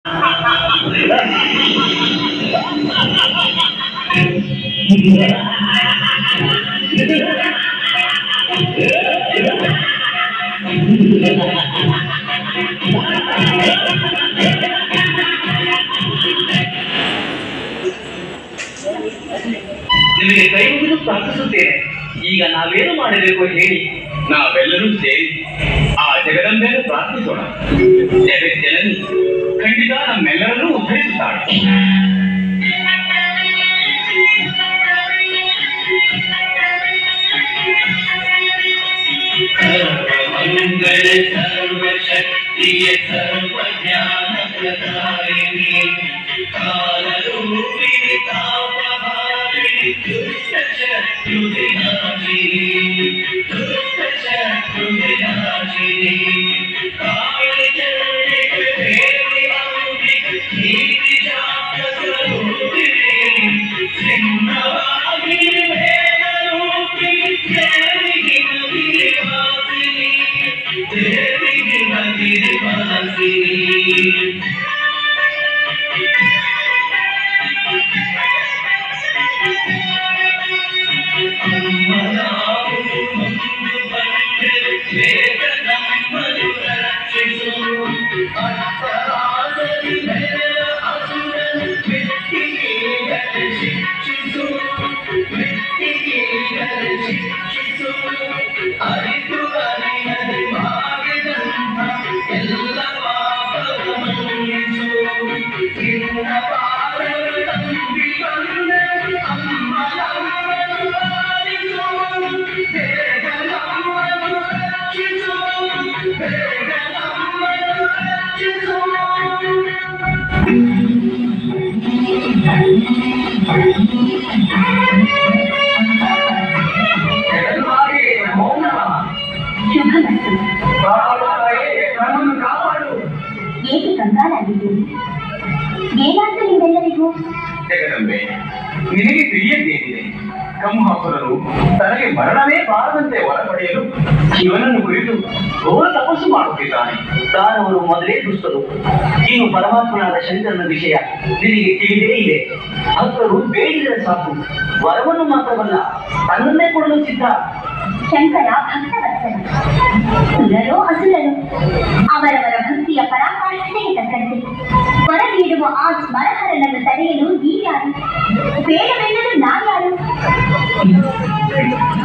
ನಿಮಗೆ ಕೈ ಮುಗಿದು ಪ್ರಾರ್ಥಿಸುತ್ತೇನೆ. ಈಗ ನಾವೇನು ಮಾಡಬೇಕು ಹೇಳಿ? ನಾವೆಲ್ಲರೂ ಸೇರಿ ಆ ಜಗದಂಬೆಯನ್ನು ಪ್ರಾರ್ಥಿಸೋಣ. ಜಗಜ್ಜನನಿ ಖಂಡಿತ ನಮ್ಮೆಲ್ಲರನ್ನೂ ಉದ್ಧರಿಸುತ್ತಾಳೆ. ಸರ್ವಮಂಗಳ ಸರ್ವಶಕ್ತಿಯ ಸರ್ವಜ್ಞಾನ ಪ್ರದಾಯಿನಿ ಕಾಲರೂಪಿಣಿ ತಾಪಹಾರಿಣಿ ದುಷ್ಟ ಶತ್ರು ವಿನಾಶಿನಿ ಕಾಳಿ ಚಂಡಿಕೆ ದೇವಿ ಅಂಬಿಕೆ ನೀತಿ ಶಾಸ್ತ್ರ ಸ್ವರೂಪಿಣಿ ಸಿಂಹವಾಹಿನಿ ಭೇದರೂಪಿಣಿ ದೇವಿಗೆ ನಗಿರಿವಾಸಿನಿ ದೇವಿಗೆ ನಗಿರಿವಾಸಿನಿ ಏಕೆ ಕಂಗಾಲಾಗಿದ್ದೀರಿ? ಏನಾದರೂ ನೀವೆಲ್ಲರಿಗೂ? ಜಗದಂಬೆ, ನಿನಗೆ ತಿಳಿಯದೇನಿದೆ? ಕಂಹಾಸುರನು ತನಗೆ ಮರಣವೇ ಬಾರದಂತೆ ಹೊರಪಡೆಯಲು ಶಿವನನ್ನು ಕುರಿತು ಘೋರ ತಪಸ್ಸು ಮಾಡುತ್ತಿದ್ದಾನೆ. ದಾನವರು ಮೊದಲೇ ದುಷ್ಟರು. ಇನ್ನು ಪರಮಾತ್ಮನಾದ ಶಂಕರನ ವಿಷಯ ನಿನಗೆ ತಿಳಿದೇ ಇದೆ. ಭಕ್ತರು ಬೇಡಿದರೆ ಸಾಕು, ವರವನ್ನು ಮಾತ್ರವಲ್ಲ ತನ್ನನ್ನೇ ಕೊಡಲು ಸಿದ್ಧ. ಶಂಕರ ಭಕ್ತವತ್ಸಲ, ಸುರರೋ ಅಸುರರು ಅವರವರ ಭಕ್ತಿಯ ಪರಾಕಾಷ್ಠೆಗೆ ತಕ್ಕಂತೆ ವರ ನೀಡುವ ಆ ಸ್ಮರಹರನನ್ನು ತಡೆಯಲು ನೀವ್ಯಾರು? ಬೇಡವೆನ್ನಲು ನಾವ್ಯಾರು?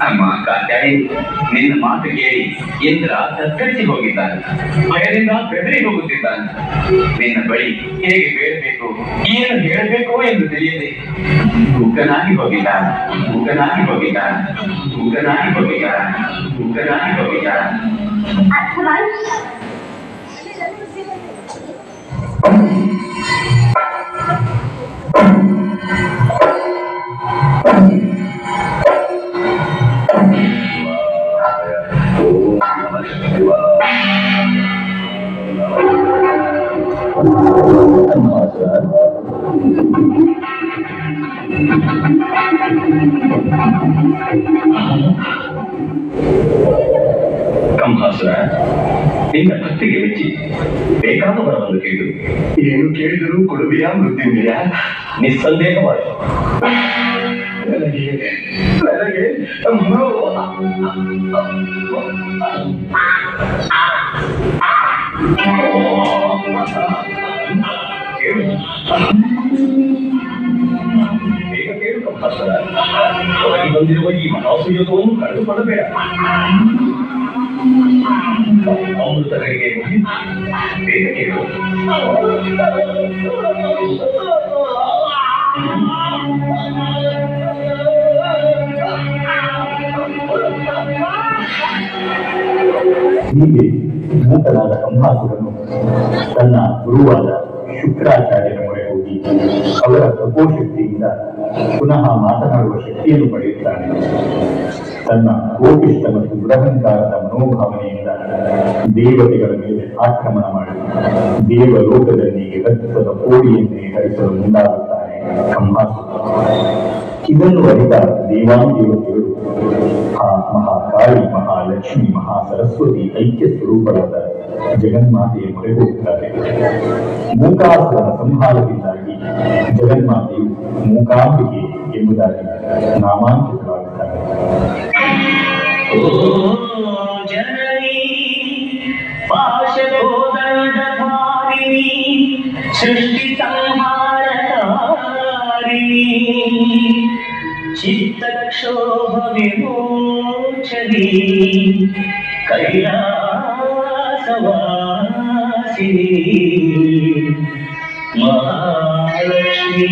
ಅಮ್ಮ ಕಾತ್ಯಾಯಿ, ನಿನ್ನ ಮಾತು ಕೇಳಿ ಇಂದ್ರ ತತ್ತರಿಸಿ ಹೋಗಿದ್ದಾನೆ. ಭಯದಿಂದ ಬೆದರಿ ಹೋಗುತ್ತಿದ್ದಾನೆ. ನಿನ್ನ ಬಳಿ ಹೇಗೆ ಬೇಡಬೇಕು, ಏನು ಹೇಳಬೇಕು ಎಂದು ತಿಳಿಯದೆ ಮೂಕನಾಗಿ ಹೋಗಿದ್ದಾನೆ. ಮೂಕನಾಗಿ ಹೋಗಿದ್ದಾನೆ. ಮೂಕನಾಗಿ ಹೋಗಿದ್ದಾನೆ. ಮೂಕನಾಗಿ ಹೋಗಿದ್ದಾನೆ. ಅರ್ಥವಾಯಿತು? ಕಂಹಾಸುರ, ನಿನ್ನ ಭಕ್ತಿಗೆ ಮೆಚ್ಚಿ ಬೇಕಾದ ವರವನ್ನು ಕೇಳು. ಏನು ಕೇಳಿದರೂ ಕೊಡುವೆಯಾ ಮೃತ್ಯುಂಜಯ? ನಿಸ್ಸಂದೇಹವಾಗಿ. ನನಗೆ ಬೇಗ ಕೇಳು ಕಂಹಾಸುರ. ಹೊರಗೆ ಬಂದಿರುವ ಈ ಮಹಾಸುಯೋಗವನ್ನು ಕಳೆದುಕೊಳ್ಳಬೇಡ. ಅಮೃತಗಳಿಗೆ ಬೇಗ ಕೇಳು. ಹೀಗೆ ಮೂಕನಾದ ಕಂಹಾಸುರನು ತನ್ನ ಗುರುವಾದ ಶುಕ್ರಾಚಾರ್ಯನ ಮೊರೆ ಹೋಗಿ ಅವರ ತಪೋಶಕ್ತಿಯಿಂದ ಪುನಃ ಮಾತನಾಡುವ ಶಕ್ತಿಯನ್ನು ಪಡೆಯುತ್ತಾನೆ. ತನ್ನ ಕೋಪಿಷ್ಟ ಮತ್ತು ದುರಹಂಕಾರದ ಮನೋಭಾವನೆಯಿಂದ ದೇವತೆಗಳ ಮೇಲೆ ಆಕ್ರಮಣ ಮಾಡಿ ದೇವಲೋಕದಲ್ಲಿ ರಕ್ತದ ಕೋಡಿಯನ್ನೇ ಹರಿಸಲು ಮುಂದಾಗುತ್ತಾನೆ ಕಂಹಾಸುರ. ಇದನ್ನು ಅರಿತ ದೇವಾಂದೇವತೆಗಳು ಆ ಮಹಾಕಾಳಿ, ಮಹಾಲಕ್ಷ್ಮಿ, ಮಹಾಸರಸ್ವತಿ ಐಕ್ಯ ಸ್ವರೂಪರಾದ ಜಗನ್ಮಾತೆಯ ಮೊರೆ ಹೋಗುತ್ತಾರೆ. ಮೂಕಾಸುರನ ಸಂಹಾರದಿಂದಾಗಿ ಜಗನ್ಮಾತೆಯು ಮೂಕಾಂಬಿಕೆ ಎಂಬುದಾಗಿ ನಾಮಾಂಕಿತರಾಗುತ್ತಾರೆ. ಸೃಷ್ಟಿ ಸಂಹಾರಕಾರಿಣಿ ಚಿತ್ತಕ್ಷೋಭ ವಿಮೋಚನಿ ಕೈಲಾಸವಾಸಿನಿ ಮಹಾಲಕ್ಷ್ಮಿ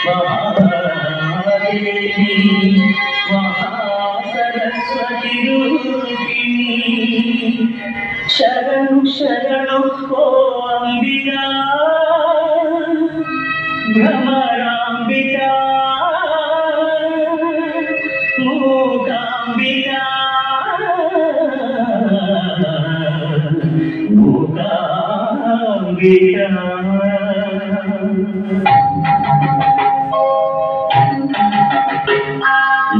ಮಹಾದೇವಿ ಮಹಾಸರಸ್ವತಿ ರೂಪಿಣಿ ಶರಣು ಶರಣು ಓ ಅಂಬಿಕಾ ಭ್ರಮರಾಂಬಿಕಾ ಮೂಕಾಂಬಿಕಾ ಮೂಕಾಂಬಿಕಾ.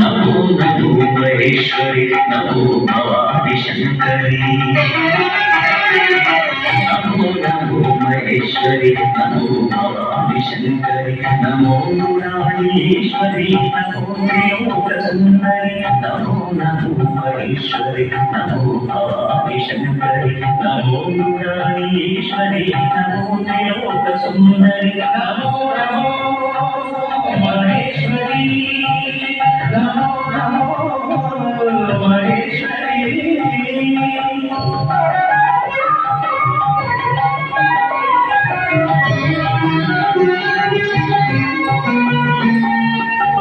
ನಮೋ ನಮೋ ಮಹೇಶ್ವರಿ ನಮೋ ಭವಾನಿ ಶಂಕರಿ ನಮೋ ನಮೋ ಮಹೇಶ್ವರಿ ನಮೋ ಭವಾನಿ ಶಂಕರಿ ನಮೋ ಮುರಾರೀಶ್ವರಿ ನಮೋ ತ್ರಿಲೋಕ ಸುಂದರಿ ನಮೋ ನಮೋ ಮಹೇಶ್ವರಿ ನಮೋ ಭವಾನಿ ಶಂಕರಿ ನಮೋ ಮುರಾರೀಶ್ವರಿ ನಮೋ ತ್ರಿಲೋಕ ಸುಂದರಿ ನಮೋ ನಮೋ ಮಹೇಶ್ವರಿ ನಮೋ ನಮೋ ಮಹೇಶ್ವರಿ.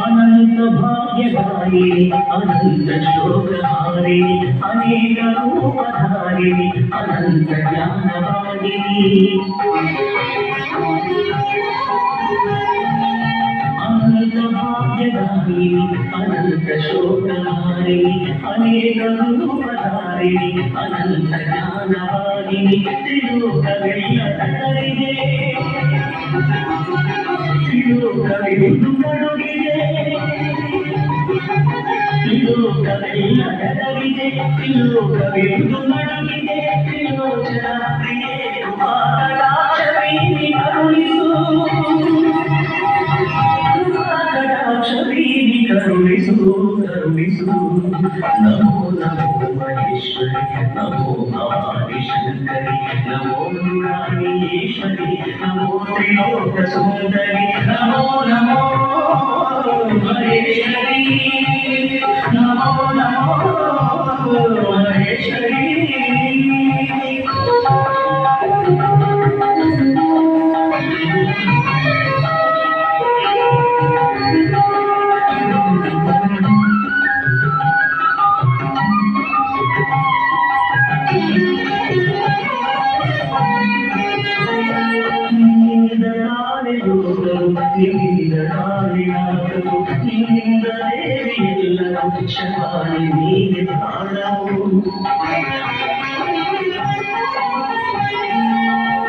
ಅನಂತ ಭಾಗ್ಯಧಾರಿಣಿ ಅನಂತ ಶೋಕಹಾರಿಣಿ ಅನೇಕ ರೂಪಧಾರಿಣಿ ಅನಂತ ಜ್ಞಾನವಾದಿನಿ ಅನಂತ ಭಾಗ್ಯಧಾರಿಣಿ ಅನಂತ ಶೋಕಹಾರಿಣಿ ಅನೇಕ ರೂಪಧಾರಿಣಿ ಅನಂತ ಜ್ಞಾನವಾದಿನಿ ತ್ರಿಲೋಕವೆಲ್ಲ ತನಗೆ ತ್ರಿಲೋಕವೆಂದು ನಡುಗಿದೆ ತ್ರಿಲೋಕವೆಲ್ಲ ತನಗಿದೆ ತ್ರಿಲೋಕವೆಂದು ನಡುಗಿದೆ ತ್ರಿಲೋಚನ ಪ್ರಿಯೆ ಕಟಾಕ್ಷವೀನಿ ಕರುಣಿಸು ಕಟಾಕ್ಷವೀನಿ ಕರುಣಿಸು ಕರುಣಿಸು. ನಮೋ ನಮೋ ಮಹೇಶ್ವರಿ ನಮೋ ಭವಾನಿ ಶಂಕರಿ ನಮೋ ಮುರಾರೀಶ್ವರಿ ನಮೋ ತ್ರಿಲೋಕ ಸುಂದರಿ ನಮೋ ನಮೋ ಮಹೇಶ್ವರಿ ನಮೋ ನಮೋ ಮಹೇಶ್ವರಿ. ಶವಾನಿ ನೀನೆ ಪ್ರಾಣವು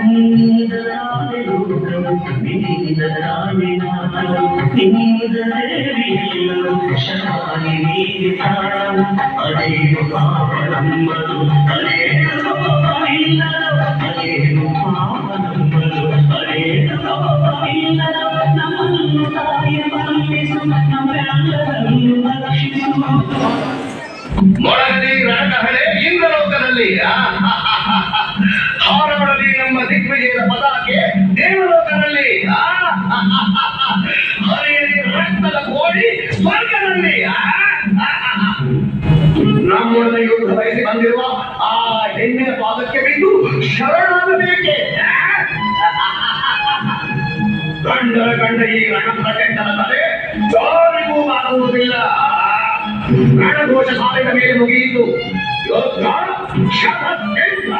ನೀದರಾಣೆ ರೂಪವು ನೀದರಾಣೆ ನಾದವು ನೀದರೇವಿಯಲ್ಲವು ಶವಾನಿ ನೀನೆ ಪ್ರಾಣವು ಅದೇನು ಪಾವನಂಬರು ಅದೇನು ಪಾಪವಿಲ್ಲರು ಅದೇನು ಪಾವನಂಬರು ಅದೇನು ಪಾಪವಿಲ್ಲರು ನಮ್ಮನ್ನು ತಾಯ ಬಂಧಿಸು ನಮ್ಮೆಲ್ಲರನ್ನು ರಕ್ಷಿಸು. ಮೊಳಗಲಿ ರಣಕಹಳೆ ಇಂದ್ರಲೋಕದಲ್ಲಿ ಹಾರಾಡಲಿ ನಮ್ಮ ದಿಗ್ವಿಜಯದ ಪತಾಕೆ ದೇವಲೋಕದಲ್ಲಿ ಹರಿಯಲಿ ರಕ್ತದ ಕೋಡಿ ಸ್ವರ್ಗದಲ್ಲಿ ನಮ್ಮೊಡನೆ ಯುದ್ಧ ಬಯಸಿ ಬಂದಿರುವ ಆ ಹೆಣ್ಣಿನ ಪಾದಕ್ಕೆ ಬಿದ್ದು ಶರಣಾಗಬೇಕೆ? ಗಂಡ ಈ ರಣದ ಕೆಟ್ಟನ ತಲೆ ಯಾರಿಗೂ ಆಗುವುದಿಲ್ಲ. ರಣಘೋಷ ಸಾಲಿನ ಮೇಲೆ ಮುಗಿಯಿತು. ಯೋಧ ಶತಕೆಲ್ಲ